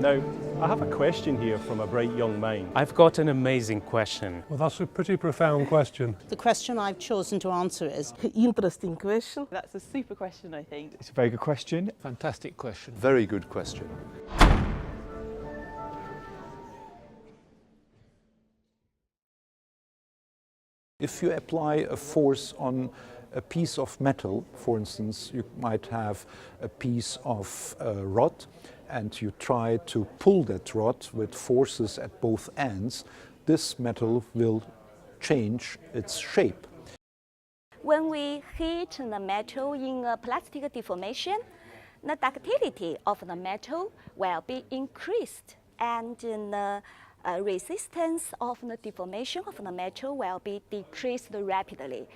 Now, I have a question here from a bright young mind. I've got an amazing question. Well, that's a pretty profound question. The question I've chosen to answer is... Interesting question. That's a super question, I think. It's a very good question. Fantastic question. Very good question. If you apply a force on a piece of metal, for instance, you might have a piece of rod, and you try to pull that rod with forces at both ends, this metal will change its shape. When we heat the metal in a plastic deformation, the ductility of the metal will be increased, and the resistance of the deformation of the metal will be decreased rapidly.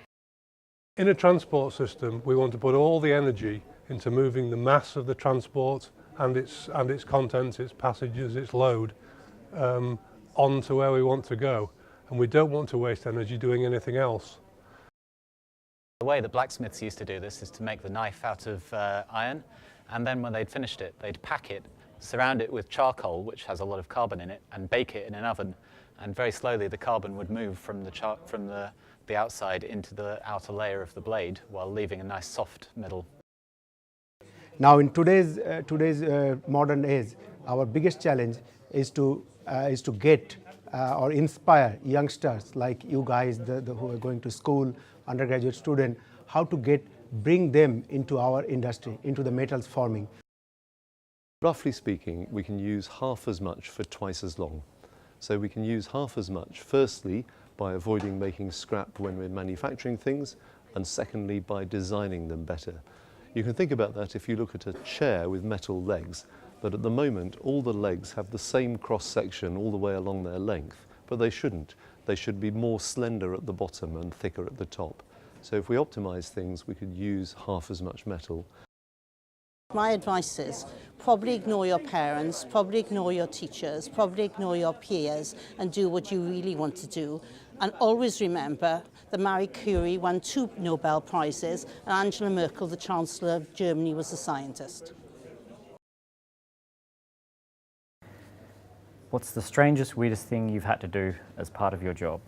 In a transport system, we want to put all the energy into moving the mass of the transport and its contents, its passengers, its load, on to where we want to go. And we don't want to waste energy doing anything else. The way the blacksmiths used to do this is to make the knife out of iron, and then when they'd finished it, they'd pack it, surround it with charcoal, which has a lot of carbon in it, and bake it in an oven. And very slowly the carbon would move from the outside into the outer layer of the blade, while leaving a nice soft middle. Now in today's modern age, our biggest challenge is to get or inspire youngsters like you guys who are going to school, undergraduate student, how to bring them into our industry, into the metals forming. Roughly speaking, we can use half as much for twice as long. So we can use half as much, firstly, by avoiding making scrap when we're manufacturing things, and secondly, by designing them better. You can think about that if you look at a chair with metal legs, that at the moment all the legs have the same cross-section all the way along their length, but they shouldn't. They should be more slender at the bottom and thicker at the top. So if we optimize things, we could use half as much metal. My advice is probably ignore your parents, probably ignore your teachers, probably ignore your peers, and do what you really want to do. And always remember that Marie Curie won 2 Nobel Prizes, and Angela Merkel, the Chancellor of Germany, was a scientist. What's the strangest, weirdest thing you've had to do as part of your job?